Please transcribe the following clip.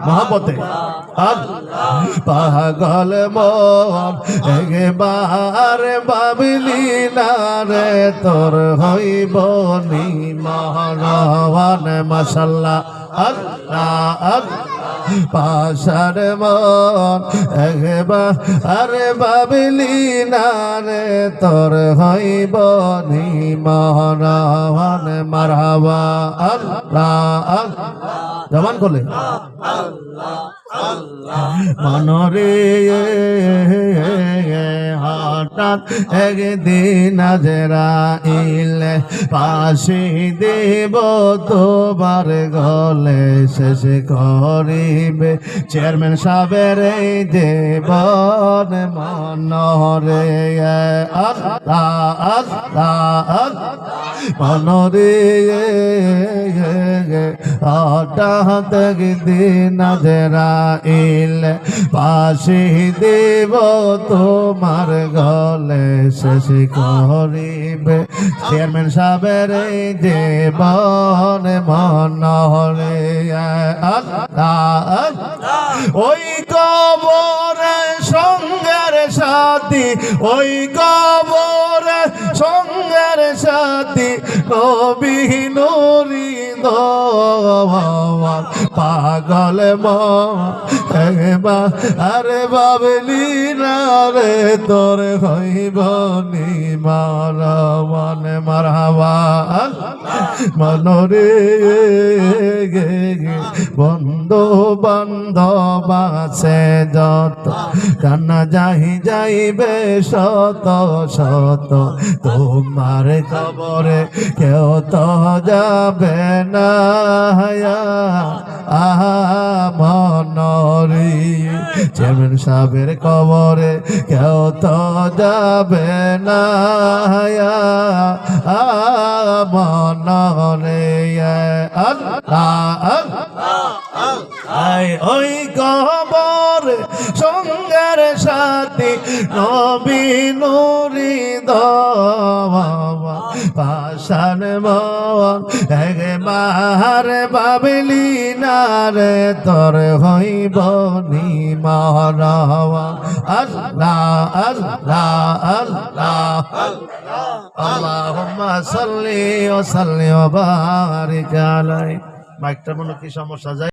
মহব্বতে পাগল মন একবার ভাবিলি না রে তোর হইব নি মহান মাশাআল্লাহ আল্লাহ পাশার মন একবার আরে ভাবিলি না রে তোর হইব নি মহান মারহাবা আল্লাহ জবান করলে মনরে হঠাৎ একদিন আজরাইলে পাশে দেব তোমার গলে শেষ করিবে চেয়ারম্যান সাহেবের দেবন মনরে মনরে হঠাৎ একদিন আজরাইলে পাশে দেব তোমার গলে শেষ করিবে চেয়ারম্যান সাহেবের দেবন মনরে ওই কবরে সঙ্গের সাথী ওই কবরে সঙ্গের সাথী নবী নুরি পাগল আরে বাবলি না রে তোর হইব নি মন মারহাবা মনরে বন্ধু বান্ধব আছে যত কান্না যাইবে শত শত তোমার খবরে কেউ তো যাবে না মনরি চেয়ারম্যান সাহেবের কবরে কেউ তো যাবে না মনরে ওই কবর সঙ্গের সাথী নবী নুরি পাশান মন একবার ভাবিলি না রে তোর হইব নি মহরওয়া আল্লাহ আল্লাহ আল্লাহ আল্লাহুম্মা সাল্লি ওয়া সাল্লিম ওয়া বারিক আলাইহি। মাইকটা মনে কি সমস্যা যায়?